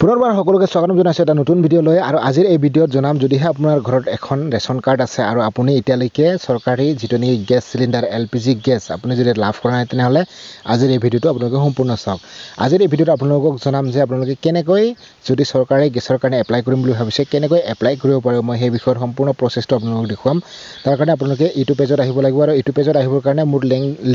পুনৰবাৰ সকলোকে স্বাগতম জনাইছোঁ এটা নতুন ভিডিঅ' লৈ আৰু আজিৰ এই ভিডিঅ'ত জনাম যদিহে আপোনাৰ ঘৰত এখন ৰেচন কাৰ্ড আছে আৰু আপুনি এতিয়ালৈকে চৰকাৰী যিটো নেকি গেছ চিলিণ্ডাৰ LPG গেছ আপুনি যদি লাভ কৰা নাই তেনেহ'লে আজিৰ এই ভিডিঅ'টো আপোনালোকে সম্পূৰ্ণ চাওক। আজিৰ এই ভিডিঅ'ত আপোনালোকক জনাম যে আপোনালোকে কেনেকৈ যদি চৰকাৰী গেছৰ কাৰণে এপ্লাই কৰিম বুলি ভাবিছে কেনেকৈ এপ্লাই কৰিব পাৰে মই সেই বিষয়ৰ সম্পূৰ্ণ প্ৰচেছটো আপোনালোকক দেখুৱাম। তাৰ কাৰণে আপোনালোকে ইউটিউব পেজত আহিব লাগিব আৰু ইউটিউব পেজত আহিবৰ কাৰণে মোৰ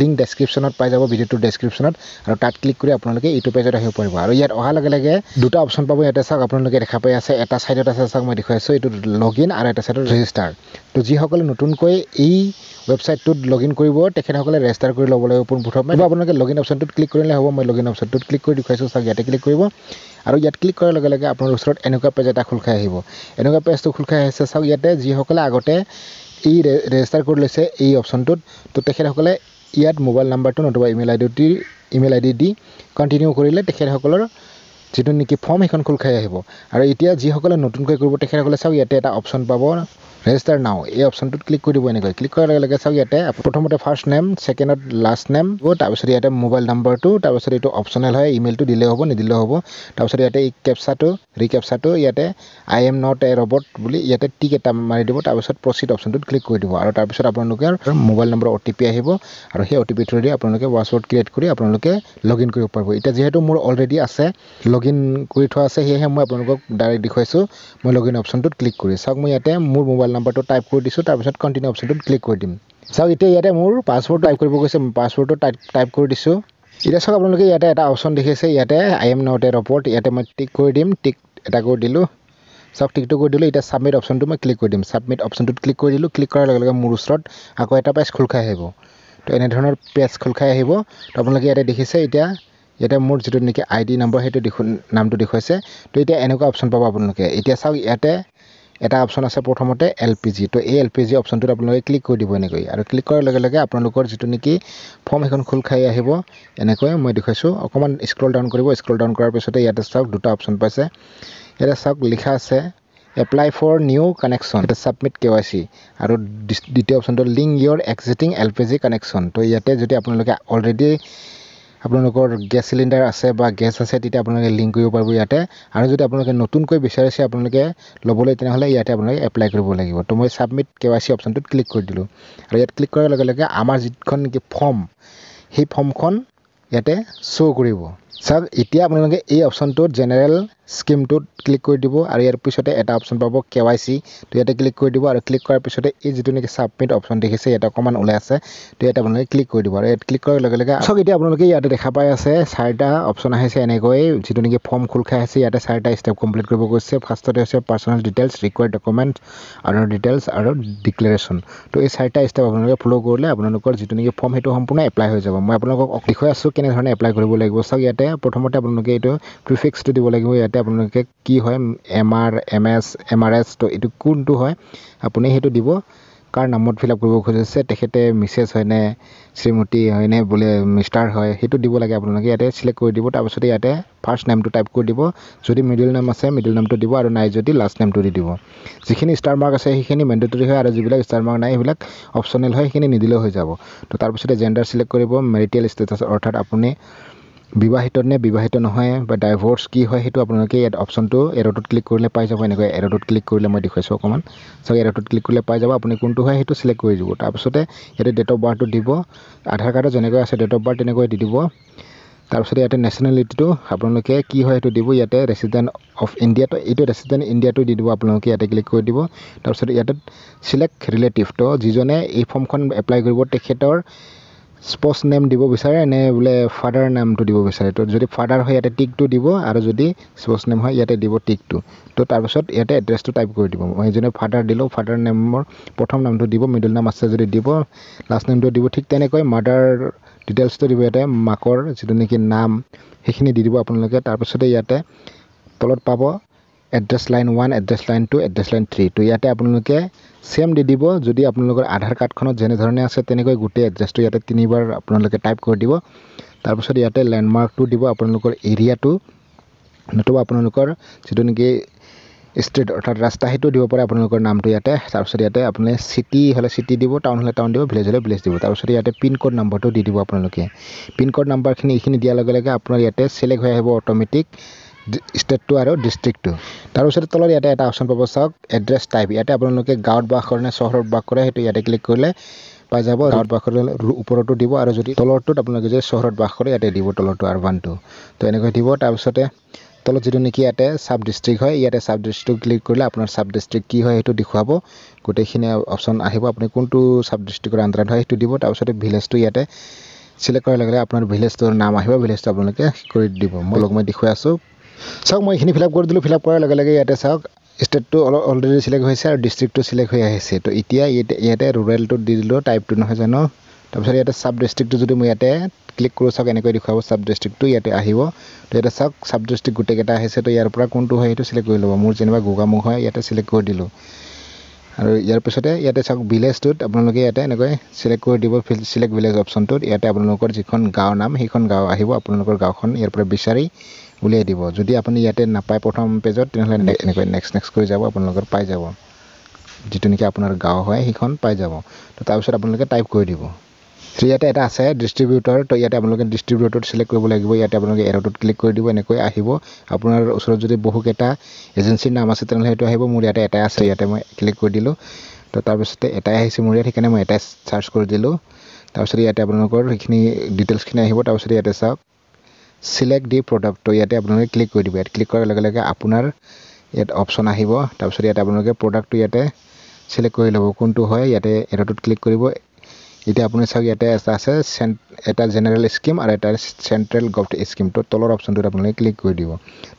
লিংক ডেছক্ৰিপশ্যনত পাই যাব ভিডিঅ'টোৰ ডেছক্ৰিপশ্যনত আৰু তাত ক্লিক কৰি আপোনালোকে ইউটিউব পেজত আহিব পাৰিব আৰু ইয়াত অহাৰ লগে লগে দুটা অপশ্যন পাব। ইয়াতে চাওক আপোনালোকে দেখা পাই আছে এটা ছাইডত আছে চাওক মই দেখুৱাই আছোঁ এইটো লগইন আৰু এটা ছাইডত ৰেজিষ্টাৰ। তো যিসকলে নতুনকৈ এই ৱেবছাইটটোত লগইন কৰিব তেখেতসকলে ৰেজিষ্টাৰ কৰি ল'ব লাগিব পোনপ্ৰথমে আপোনালোকে লগইন অপশ্যনটোত ক্লিক কৰিলে হ'ব। মই লগইন অপশ্যনটোত ক্লিক কৰি দেখুৱাইছোঁ চাওক ইয়াতে ক্লিক কৰিব আৰু ইয়াত ক্লিক কৰাৰ লগে লগে আপোনাৰ ওচৰত এনেকুৱা পেজ এটা খোল খাই আহিব। এনেকুৱা পেজটো খোল খাই আহিছে চাওক ইয়াতে যিসকলে আগতে এই ৰেজিষ্টাৰ কৰি লৈছে এই অপশ্যনটোত তো তেখেতসকলে ইয়াত মোবাইল নাম্বাৰটো নতুবা ইমেইল আই ডি দি কণ্টিনিউ কৰিলে তেখেতসকলৰ যিটো নেকি ফৰ্ম সেইখন খোল খাই আহিব। আৰু এতিয়া যিসকলে নতুনকৈ কৰিব তেখেতসকলে চাওক ইয়াতে এটা অপশ্যন পাব ৰেজিষ্টাৰ নাও এই অপশ্যনটোত ক্লিক কৰি দিব। এনেকৈ ক্লিক কৰাৰ লগে লগে চাওক ইয়াতে প্ৰথমতে ফাৰ্ষ্ট নেম ছেকেণ্ডত লাষ্ট নেম তাৰপিছত ইয়াতে মোবাইল নাম্বাৰটো তাৰপিছত এইটো অপশ্যনেল হয় ইমেইলটো দিলেও হ'ব নিদিলেও হ'ব। তাৰপিছত ইয়াতে এই ৰিকেপচাটো ইয়াতে I am not a robot বুলি ইয়াতে টিক এটা মাৰি দিব। তাৰপিছত প্ৰচিড অপশ্যনটোত ক্লিক কৰি দিব আৰু তাৰপিছত আপোনালোকৰ মোবাইল নম্বৰ OTP আহিব আৰু সেই OTP থ্ৰুদি আপোনালোকে পাছৱৰ্ড ক্ৰিয়েট কৰি আপোনালোকে লগইন কৰিব পাৰিব। এতিয়া যিহেতু মোৰ অলৰেডি আছে লগইন কৰি থোৱা আছে সেয়েহে মই আপোনালোকক ডাইৰেক্ট দেখুৱাইছোঁ। মই লগইন অপশ্যনটোত ক্লিক কৰি চাওক মই ইয়াতে মোৰ মোবাইল নাম্বাৰটো টাইপ কৰি দিছোঁ তাৰপিছত কণ্টিনিউ অপশ্যনটোত ক্লিক কৰি দিম। চাওক এতিয়া ইয়াতে মোৰ পাছৱৰ্ড টাইপ কৰিব গৈছে পাছৱৰ্ডটো টাইপ কৰি দিছোঁ। এতিয়া চাওক আপোনালোকে ইয়াতে এটা অপশ্যন দেখিছে ইয়াতে I am not a robot ইয়াতে মই টিক কৰি দিম টিক এটা কৰি দিলোঁ চাওক টিকটো কৰি দিলোঁ। এতিয়া ছাবমিট অপশ্যনটো মই ক্লিক কৰি দিম ছাবমিট অপশ্যনটোত ক্লিক কৰি দিলোঁ। ক্লিক কৰাৰ লগে লগে মোৰ ওচৰত আকৌ এটা পেজ খোল খাই আহিব। তো এনেধৰণৰ পেজ খোল খাই আহিব। তো আপোনালোকে ইয়াতে দেখিছে ইয়াতে মোৰ যিটো নেকি ID নম্বৰ সেইটো নামটো দেখুৱাইছে। তো এতিয়া এনেকুৱা অপশ্যন পাব আপোনালোকে। এতিয়া চাওক ইয়াতে এটা অপশ্যন আছে প্ৰথমতে LPG তো এই LPG অপশ্যনটোত আপোনালোকে ক্লিক কৰি দিব এনেকৈ আৰু ক্লিক কৰাৰ লগে লগে আপোনালোকৰ যিটো নেকি ফৰ্ম সেইখন খোল খাই আহিব। এনেকৈ মই দেখুৱাইছোঁ অকণমান স্ক্ৰল ডাউন কৰিব স্ক্ৰল ডাউন কৰাৰ পিছতে ইয়াতে চাওক দুটা অপশ্যন পাইছে। ইয়াতে চাওক লিখা আছে এপ্লাই ফৰ নিউ কানেকশ্যন এটা ছাবমিট KYC আৰু দ্বিতীয় অপশ্যনটো লিংক ইয়ৰ এক্সিষ্টিং LPG কানেকশ্যন। তো ইয়াতে যদি আপোনালোকে অলৰেডি আপোনালোকৰ গেছ চিলিণ্ডাৰ আছে বা গেছ আছে তেতিয়া আপোনালোকে লিংক কৰিব পাৰিব ইয়াতে আৰু যদি আপোনালোকে নতুনকৈ বিচাৰিছে আপোনালোকে ল'বলৈ তেনেহ'লে ইয়াতে আপোনালোকে এপ্লাই কৰিব লাগিব। তো মই ছাবমিট KYC অপশ্যনটোত ক্লিক কৰি দিলোঁ আৰু ইয়াত ক্লিক কৰাৰ লগে লগে আমাৰ যিখন নেকি ফৰ্ম সেই ফৰ্মখন ইয়াতে শ্ব' কৰিব। চাওক এতিয়া আপোনালোকে এই অপশ্যনটোত জেনেৰেল স্কিমটোত ক্লিক কৰি দিব আৰু ইয়াৰ পিছতে এটা অপশ্যন পাব KYC তো ইয়াতে ক্লিক কৰি দিব আৰু ক্লিক কৰাৰ পিছতে এই যিটো নেকি ছাবমিট অপশ্যন দেখিছে ইয়াতে অকণমান ওলাই আছে তো ইয়াতে আপোনালোকে ক্লিক কৰি দিব আৰু ইয়াত ক্লিক কৰাৰ লগে লগে চাওক এতিয়া আপোনালোকে ইয়াতে দেখা পাই আছে চাৰিটা অপশ্যন আহিছে এনেকৈ যিটো নেকি ফৰ্ম খোল খাই আছে। ইয়াতে চাৰিটা ষ্টেপ কমপ্লিট কৰিব গৈছে। ফাৰ্ষ্টতে হৈছে পাৰ্চনেল ডিটেইলছ ৰিকুৱাৰ্ড ডকুমেণ্ট আদাৰ ডিটেইলছ আৰু ডিক্লেৰেশ্যন। তো এই চাৰিটা ষ্টেপ আপোনালোকে ফ'ল' কৰিলে আপোনালোকৰ যিটো নেকি ফৰ্ম সেইটো সম্পূৰ্ণ এপ্লাই হৈ যাব। মই আপোনালোকক দেখুৱাই আছোঁ কেনেধৰণে এপ্লাই কৰিব লাগিব। চাওক ইয়াতে প্ৰথমতে আপোনালোকে এইটো প্ৰিফিক্সটো দিব লাগিব। ইয়াতে আপোনালোকে কি হয় MR MS MRS তো এইটো কোনটো হয় আপুনি সেইটো দিব। কাৰ নামত ফিল আপ কৰিব খুজিছে তেখেতে মিছেছ হয়নে শ্ৰীমতী হয়নে বোলে মিষ্টাৰ হয় সেইটো দিব লাগে। আপোনালোকে ইয়াতে চিলেক্ট কৰি দিব। তাৰপিছতে ইয়াতে ফাৰ্ষ্ট নেমটো টাইপ কৰি দিব। যদি মিডিল নেম আছে মিডিল নেমটো দিব আৰু নাই যদি লাষ্ট নেমটো দি দিব। যিখিনি ষ্টাৰ মাৰ্ক আছে সেইখিনি মেণ্ডেটৰী হয় আৰু যিবিলাক ষ্টাৰ মাৰ্ক নাই সেইবিলাক অপশ্যনেল হয় সেইখিনি নিদিলেও হৈ যাব। তো তাৰপিছতে জেণ্ডাৰ চিলেক্ট কৰিব মেৰিটেল ষ্টেটাছ অৰ্থাৎ আপুনি বিবাহিত নে বিবাহিত নহয় বা ডাইভৰ্চ কি হয় সেইটো আপোনালোকে ইয়াত অপশ্যনটো এৰ'টোত ক্লিক কৰিলে পাই যাব। এনেকৈ এৰ'টোত ক্লিক কৰিলে মই দেখুৱাইছোঁ অকণমান চাওক এৰ'টোত ক্লিক কৰিলে পাই যাব। আপুনি কোনটো হয় সেইটো চিলেক্ট কৰি দিব। তাৰপিছতে ইয়াতে ডেট অফ বাৰ্থটো দিব। আধাৰ কাৰ্ডত যেনেকৈ আছে ডেট অফ বাৰ্থ তেনেকৈ দি দিব। তাৰপিছতে ইয়াতে নেশ্যনেলিটিটো আপোনালোকে কি হয় সেইটো দিব। ইয়াতে ৰেচিডেণ্ট অফ ইণ্ডিয়া তো এইটো ৰেচিডেণ্ট ইণ্ডিয়াটো দি দিব। আপোনালোকে ইয়াতে ক্লিক কৰি দিব। তাৰপিছত ইয়াতে চিলেক্ট ৰিলেটিভ তো যিজনে এই ফৰ্মখন এপ্লাই কৰিব তেখেতৰ স্প'জ নেম দিব বিচাৰে নে বোলে ফাদাৰ নামটো দিব বিচাৰে। তো যদি ফাদাৰ হয় ইয়াতে টিকটো দিব আৰু যদি স্প'জ নেম হয় ইয়াতে দিব টিকটো। তো তাৰপিছত ইয়াতে এড্ৰেছটো টাইপ কৰি দিব। মই যোনে ফাদাৰ দিলোঁ ফাদাৰ নেমৰ প্ৰথম নামটো দিব মিডিল নাম আছে যদি দিব লাষ্ট নেমটো দিব। ঠিক তেনেকৈ মাদাৰ ডিটেইলছটো দিব। ইয়াতে মাকৰ যিটো নেকি নাম সেইখিনি দি দিব আপোনালোকে। তাৰপিছতে ইয়াতে তলত পাব address line 1 address line 2 address line 3 তো ইয়াতে আপোনালোকে ছেম দি দিব। যদি আপোনালোকৰ আধাৰ কাৰ্ডখনত যেনেধৰণে আছে তেনেকৈ গোটেই এড্ৰেছটো ইয়াতে 3বাৰ আপোনালোকে টাইপ কৰি দিব। তাৰপিছত ইয়াতে লেণ্ডমাৰ্কটো দিব আপোনালোকৰ এৰিয়াটো নতুবা আপোনালোকৰ যিটো নেকি ষ্ট্ৰীট অৰ্থাৎ ৰাস্তা সেইটো দিব পাৰে আপোনালোকৰ নামটো ইয়াতে। তাৰপিছত ইয়াতে আপুনি চিটি হ'লে চিটি দিব টাউন হ'লে টাউন দিব ভিলেজ হ'লে ভিলেজ দিব। তাৰপিছত ইয়াতে পিনক'ড নাম্বাৰটো দি দিব আপোনালোকে। পিনক'ড নাম্বাৰখিনি এইখিনি দিয়াৰ লগে লগে আপোনাৰ ইয়াতে চিলেক্ট হৈ আহিব অট'মেটিক ষ্টেটটো আৰু ডিষ্ট্ৰিক্টটো তাৰপিছত তলত ইয়াতে এটা অপশ্যন পাব চাওক এড্ৰেছ টাইপ ইয়াতে আপোনালোকে গাঁৱত বাস কৰে নে চহৰত বাস কৰে সেইটো ইয়াতে ক্লিক কৰিলে পাই যাব গাঁৱত বাস কৰিলে ওপৰতো দিব আৰু যদি তলৰটোত আপোনালোকে যে চহৰত বাস কৰে ইয়াতে দিব তলৰটো আৰবানটো তো এনেকৈ দিব তাৰপিছতে তলত যিটো নেকি ইয়াতে সাব ডিষ্ট্ৰিক্ট হয় ইয়াতে সাব ডিষ্ট্ৰিক্ট ক্লিক কৰিলে আপোনাৰ সাব ডিষ্ট্ৰিক্ট কি হয় সেইটো দেখুৱাব গোটেইখিনি অপশ্যন আহিব আপুনি কোনটো সাব ডিষ্ট্ৰিক্টৰ আণ্ডাৰত হয় সেইটো দিব তাৰপিছতে ভিলেজটো ইয়াতে সিলেক্ট কৰাৰ লগে লগে আপোনাৰ ভিলেজটোৰ নাম আহিব ভিলেজটো আপোনালোকে কৰি দিব মই দেখুৱাই আছোঁ চাওক মই এইখিনি ফিল আপ কৰি দিলোঁ ফিল আপ কৰাৰ লগে লগে ইয়াতে চাওক ষ্টেটটো অলৰেডি চিলেক্ট হৈছে আৰু ডিষ্ট্ৰিক্টটো চিলেক্ট হৈ আহিছে তো এতিয়া ইয়াতে ৰুৰেলটো দি দিলোঁ টাইপটো নহয় জানো তাৰপিছত ইয়াতে সাব ডিষ্ট্ৰিক্টটো যদি মই ইয়াতে ক্লিক কৰোঁ চাওক এনেকৈ দেখুৱাব সাব ডিষ্ট্ৰিক্টটো ইয়াতে আহিব তো ইয়াতে চাওক সাব ডিষ্ট্ৰিক্ট গোটেইকেইটা আহিছে তো ইয়াৰ পৰা কোনটো হয় সেইটো চিলেক্ট কৰি ল'ব মোৰ যেনিবা গোগামুখ হয় ইয়াতে চিলেক্ট কৰি দিলোঁ আৰু ইয়াৰ পিছতে ইয়াতে চাওক ভিলেজটোত আপোনালোকে ইয়াতে এনেকৈ চিলেক্ট কৰি দিব চিলেক্ট ভিলেজ অপশ্যনটোত ইয়াতে আপোনালোকৰ যিখন গাঁৱৰ নাম সেইখন গাঁও আহিব আপোনালোকৰ গাঁওখন ইয়াৰ পৰা বিচাৰি উলিয়াই দিব যদি আপুনি ইয়াতে নাপায় প্ৰথম পেজত তেনেহ'লে এনেকৈ নেক্সট কৰি যাব আপোনালোকৰ পাই যাব যিটো নেকি আপোনাৰ গাঁও হয় সেইখন পাই যাব তো তাৰপিছত আপোনালোকে টাইপ কৰি দিব তো ইয়াতে এটা আছে ডিষ্ট্ৰিবিউটৰ তো ইয়াতে আপোনালোকে ডিষ্ট্ৰিবিউটৰত চিলেক্ট কৰিব লাগিব ইয়াতে আপোনালোকে এৰ'টোত ক্লিক কৰি দিব এনেকৈ আহিব আপোনাৰ ওচৰত যদি বহুকেইটা এজেঞ্চিৰ নাম আছে তেনেহ'লে সেইটো আহিব মোৰ ইয়াতে এটাই আছে ইয়াতে মই ক্লিক কৰি দিলোঁ তো তাৰপিছতে এটাই আহিছে মোৰ ইয়াত সেইকাৰণে মই এটাই চাৰ্চ কৰি দিলোঁ তাৰপিছত ইয়াতে আপোনালোকৰ সেইখিনি ডিটেইলছখিনি আহিব তাৰপিছত ইয়াতে চাওক সিলেক্ট দি প্ৰডাক্ট তো ইয়াতে আপোনালোকে ক্লিক কৰি দিব ইয়াত ক্লিক কৰাৰ লগে লগে আপোনাৰ ইয়াত অপশ্যন আহিব তাৰপিছত ইয়াতে আপোনালোকে প্ৰডাক্টটো ইয়াতে সিলেক্ট কৰি ল'ব কোনটো হয় ইয়াতে এৰ'টোত ক্লিক কৰিব এতিয়া আপুনি চাওক ইয়াতে আছে এটা জেনেৰেল স্কিম আৰু এটা চেণ্ট্ৰেল গভৰ্ণমেণ্ট স্কিম তো তলৰ অপশ্যনটোত আপোনালোকে ক্লিক কৰি দিব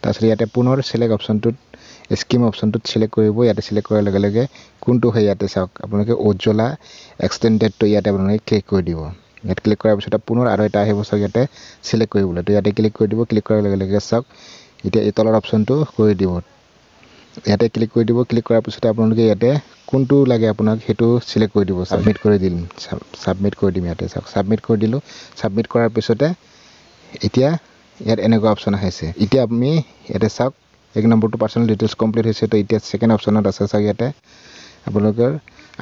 তাৰপিছত ইয়াতে পুনৰ চিলেক্ট অপশ্যনটোত স্কিম অপশ্যনটোত চিলেক্ট কৰিব ইয়াতে চিলেক্ট কৰাৰ লগে লগে কোনটো হয় ইয়াতে চাওক আপোনালোকে উজ্জ্বলা এক্সটেণ্ডেডটো ইয়াতে আপোনালোকে ক্লিক কৰি দিব ইয়াত ক্লিক কৰাৰ পিছত পুনৰ আৰু এটা আহিব চাওক ইয়াতে চিলেক্ট কৰিবলৈ তো ইয়াতে ক্লিক কৰি দিব ক্লিক কৰাৰ লগে লগে চাওক এতিয়া এই তলৰ অপশ্যনটো কৰি দিব ইয়াতে ক্লিক কৰি দিব ক্লিক কৰাৰ পিছতে আপোনালোকে ইয়াতে কোনটো লাগে আপোনাক সেইটো চিলেক্ট কৰি দিব সাবমিট কৰি দিম সাবমিট কৰি দিম ইয়াতে চাওক সাবমিট কৰি দিলোঁ সাবমিট কৰাৰ পিছতে এতিয়া ইয়াত এনেকুৱা অপশ্যন আহিছে এতিয়া আপুনি ইয়াতে চাওক 1 নম্বৰটো পাৰ্চনেল ডিটেইলছ কমপ্লিট হৈছে তো এতিয়া সেকেন্ড অপশ্যনত আছে চাওক ইয়াতে আপোনালোকৰ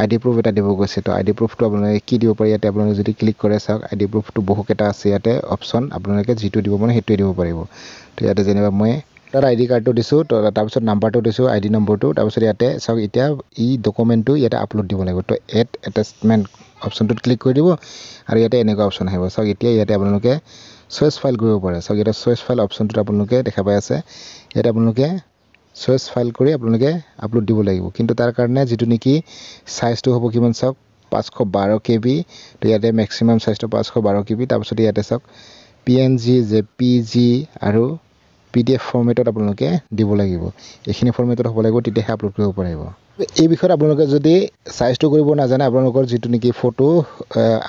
আইডি প্ৰুফ এটা দিব গৈছে তো আইডি প্ৰুফটো আপোনালোকে কি দিব পাৰে ইয়াতে আপোনালোকে যদি ক্লিক কৰে চাওক আইডি প্ৰুফটো বহুকেইটা আছে ইয়াতে অপশ্যন আপোনালোকে যিটো দিব মানে সেইটোৱে দিব পাৰিব তো ইয়াতে যেনিবা মই তাৰ আইডি কাৰ্ডটো দিছোঁ তো তাৰপিছত নাম্বাৰটো দিছোঁ আইডি নম্বৰটো তাৰপিছত ইয়াতে চাওক এতিয়া ই ডকুমেণ্টটো ইয়াতে আপলোড দিব লাগিব তো এড এটাচমেণ্ট অপশ্যনটোত ক্লিক কৰি দিব আৰু ইয়াতে এনেকুৱা অপশ্যন আহিব চাওক এতিয়া ইয়াতে আপোনালোকে চইচ ফাইল কৰিব পাৰে চাওক ইয়াতে চইচ ফাইল অপশ্যনটোত আপোনালোকে দেখা পাই আছে ইয়াতে আপোনালোকে চইচ ফাইল কৰি আপোনালোকে আপলোড দিব লাগিব কিন্তু তাৰ কাৰণে যিটো নেকি সাইজটো হ'ব কিমান চাওক 512 KB তো ইয়াতে মেক্সিমাম সাইজটো 512 KB তাৰপিছত ইয়াতে চাওক PNG JPG আৰু PDF ফৰ্মেটত আপোনালোকে দিব লাগিব এইখিনি ফৰ্মেটত হ'ব লাগিব তেতিয়াহে আপলোড কৰিব পাৰিব এই বিষয়ত আপোনালোকে যদি সাইজটো কৰিব নাজানে আপোনালোকৰ যিটো নেকি ফটো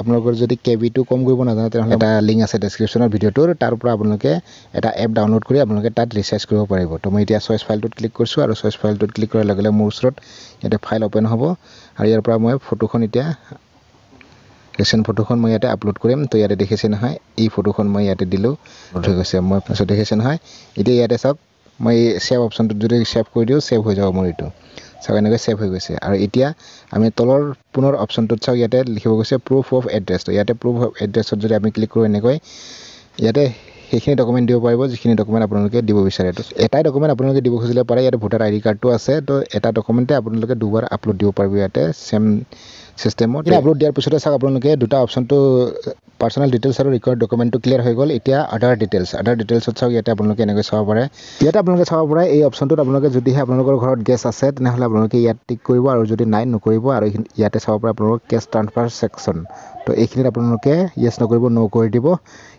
আপোনালোকৰ যদি কেবিটো কম কৰিব নাজানে তেনেহ'লে এটা লিংক আছে ডেছক্ৰিপশ্যনৰ ভিডিঅ'টোৰ তাৰ পৰা আপোনালোকে এটা এপ ডাউনলোড কৰি আপোনালোকে তাত ৰিচাৰ্জ কৰিব পাৰিব তো মই এতিয়া চইচ ফাইলটোত ক্লিক কৰিছোঁ আৰু চইচ ফাইলটোত ক্লিক কৰাৰ লগে লগে মোৰ ওচৰত ইয়াতে ফাইল ওপেন হ'ব আৰু ইয়াৰ পৰা মই ফটোখন এতিয়া ৰিচেণ্ট ফটোখন মই ইয়াতে আপলোড কৰিম তো ইয়াতে দেখিছে নহয় এই ফটোখন মই ইয়াতে দিলোঁ হৈ গৈছে মই পাছত দেখিছে নহয় এতিয়া ইয়াতে চাওক মই সেভ অপশ্যনটোত যদি সেভ কৰি দিওঁ সেভ হৈ যাব মোৰ এইটো চাওক এনেকৈ সেভ হৈ গৈছে আৰু এতিয়া আমি তলৰ পুনৰ অপশ্যনটোত চাওক ইয়াতে লিখিব গৈছে প্ৰুফ অফ এড্ৰেছ তো ইয়াতে প্ৰুফ অফ এড্ৰেছত যদি আমি ক্লিক কৰোঁ এনেকৈ ইয়াতে সেইখিনি ডকুমেণ্ট দিব পাৰিব যিখিনি ডকুমেণ্ট আপোনালোকে দিব বিচাৰে তো এটাই ডকুমেণ্ট আপোনালোকে দিব খুজিলে পাৰে ইয়াতে ভোটাৰ আইডি কাৰ্ডটো আছে তো এটা ডকুমেণ্টে আপোনালোকে দুবাৰ আপলোড দিব পাৰিব ইয়াতে চেম চিষ্টেমত আপলোড দিয়াৰ পিছতে চাওক আপোনালোকে দুটা অপশ্যনটো পাৰ্চনেল ডিটেইলছ আৰু ৰিকৰ্ড ডকুমেণ্টটো ক্লিয়াৰ হৈ গ'ল এতিয়া আধাৰ ডিটেইলছত চাওক ইয়াতে আপোনালোকে এনেকৈ চাব পাৰে ইয়াতে আপোনালোকে চাব পাৰে এই অপশ্যনটোত আপোনালোকে যদিহে আপোনালোকৰ ঘৰত গেছ আছে তেনেহ'লে আপোনালোকে ইয়াত টিক কৰিব আৰু যদি নাই নকৰিব আৰু ইয়াতে চাব পাৰে আপোনালোকৰ কেছ ট্ৰান্সফাৰ ছেকশ্যন তো এইখিনিত আপোনালোকে য়েছ নকৰিব ন কৰি দিব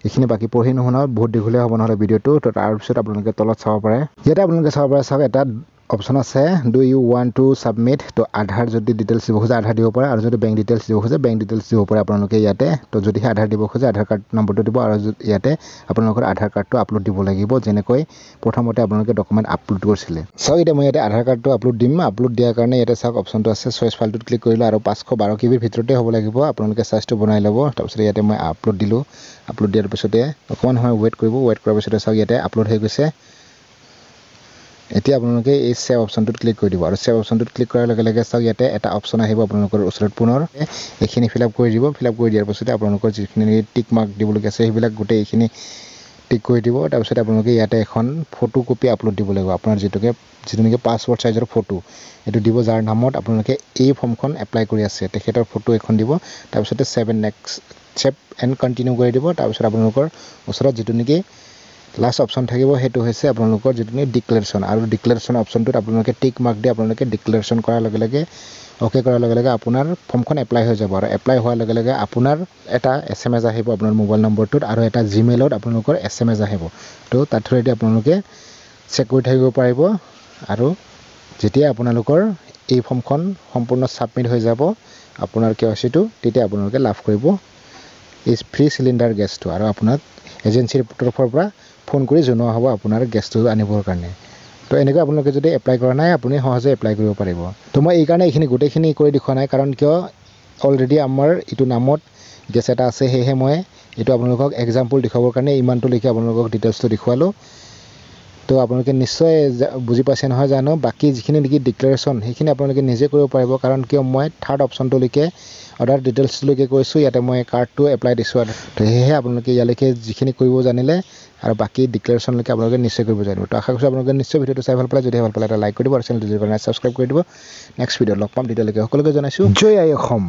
এইখিনি বাকী পঢ়ি নুশুনাও বহুত দীঘলীয়া হ'ব নহ'লে ভিডিঅ'টো তো তাৰপিছত আপোনালোকে তলত চাব পাৰে ইয়াতে আপোনালোকে চাব পাৰে চাওক এটা অপশ্যন আছে do you want to submit তো আধাৰ যদি ডিটেইলছ দিব খোজে আধাৰ দিব পাৰে আৰু যদি বেংক ডিটেইলছ দিব খোজে বেংক ডিটেইলছ দিব পাৰে আপোনালোকে ইয়াতে তো যদিহে আধাৰ দিব খোজে আধাৰ কাৰ্ড নম্বৰটো দিব আৰু ইয়াতে আপোনালোকৰ আধাৰ কাৰ্ডটো আপলোড দিব লাগিব যেনেকৈ প্ৰথমতে আপোনালোকে ডকুমেণ্ট আপলোড কৰিছিলে চাওক এতিয়া মই ইয়াতে আধাৰ কাৰ্ডটো আপলোড দিম আপলোড দিয়াৰ কাৰণে ইয়াতে চাওক অপশ্যনটো আছে চইচ ফাইলটোত ক্লিক কৰিলোঁ আৰু 512 KB ভিতৰতে হ'ব লাগিব আপোনালোকে চাইজটো বনাই ল'ব তাৰপিছত ইয়াতে মই আপলোড দিলোঁ আপলোড দিয়াৰ পিছতে অকণমান সময় ৱেইট কৰিব ৱেইট কৰাৰ পিছতে চাওক ইয়াতে আপলোড হৈ গৈছে এতিয়া আপোনালোকে এই সেভ অপশ্যনটোত ক্লিক কৰি দিব আৰু সেভ অপশ্যনটোত ক্লিক কৰাৰ লগে লগে চাওক ইয়াতে এটা অপশ্যন আহিব আপোনালোকৰ ওচৰত পুনৰ এইখিনি ফিল আপ কৰি দিব ফিল আপ কৰি দিয়াৰ পিছতে আপোনালোকৰ যিখিনি টিক মাৰ্ক দিবলগীয়া আছে সেইবিলাক গোটেই এইখিনি টিক কৰি দিব তাৰপিছত আপোনালোকে ইয়াতে এখন ফটো কপি আপলোড দিব লাগিব আপোনাৰ যিটো নেকি পাছপোৰ্ট সাইজৰ ফটো এটো দিব যাৰ নামত আপোনালোকে এই ফৰ্মখন এপ্লাই কৰি আছে তেখেতৰ ফটো এখন দিব তাৰপিছত সেভ এণ্ড কন্টিনিউ কৰি দিব তাৰপিছত আপোনালোকৰ ওচৰত যিটো নেকি লাষ্ট অপচন থাকিব হেতু হৈছে আপোনালোকৰ যিটো নেকি ডিক্লেৰেশ্যন আৰু ডিক্লেৰেশ্যন অপচনটোত আপোনালোকে টিক মাৰ্ক দি আপোনালোকে ডিক্লেৰেশ্যন কৰাৰ লগে লগে ওকে কৰাৰ লগে লগে আপোনাৰ ফৰ্মখন এপ্লাই হৈ যাব আৰু এপ্লাই হোৱাৰ লগে লগে আপোনাৰ এটা SMS আহিব আপোনাৰ মোবাইল নম্বৰটোত আৰু এটা জিমেইলত আপোনালোকৰ SMS আহিব তো তাৰ থ্ৰুদি আপোনালোকে চেক কৰি থাকিব পাৰিব আৰু যেতিয়া আপোনালোকৰ এই ফৰ্মখন সম্পূৰ্ণ সাবমিট হৈ যাব আপোনাৰ কেৱাইচিটো তেতিয়া আপোনালোকে লাভ কৰিব এই ফ্ৰী সিলিন্ডাৰ গেছটো আৰু আপোনাক এজেন্সিৰ তৰফৰ পৰা ফোন কৰি জনোৱা হ'ব আপোনাৰ গেছটো আনিবৰ কাৰণে তো এনেকৈ আপোনালোকে যদি এপ্লাই কৰা নাই আপুনি সহজে এপ্লাই কৰিব পাৰিব তো মই এই কাৰণে এইখিনি গোটেইখিনি কৰি দেখুৱা নাই কাৰণ কিয় অলৰেডি আমাৰ ইটো নামত গেছ এটা আছে হেহে মই এটো আপোনালোকক এক্সাম্পল দেখাবৰ কাৰণে ইমানটো লিখি আপোনালোকক ডিটেইলছটো দেখুৱালো তো আপোনালোকে নিশ্চয় বুজি পাইছে নহয় জানো বাকি যিখিনি নেকি ডিক্লেৰেশ্যন সেইখিনি আপোনালোকে নিজে কৰিব পাৰিব কাৰণ কিয় মই থাৰ্ড অপচনটো লিখে অৰ্ডাৰ ডিটেইলছটো লিখে কৈছো ইয়াতে মই কাৰ্ডটো এপ্লাই দিছো আৰু তো হেহে আপোনালোকে ইয়ালৈকে যিখিনি কৰিব জানিলে আৰু বাকি ডিক্লেৰেশ্যন লৈকে আপোনালোকে নিশ্চয় কৰিব জানিব তো আশা কৰিছো আপোনালোকে নিশ্চয় ভিডিওটো চাই ভাল পালে যদি ভাল পালে এটা লাইক কৰি দিব আৰু চেনেলটো যদি কৰা নাই সাবস্ক্ৰাইব কৰি দিব নেক্সট ভিডিঅ লগ পাম তেতিয়ালৈকে সকলোকে জনাইছো জয় আই অসম।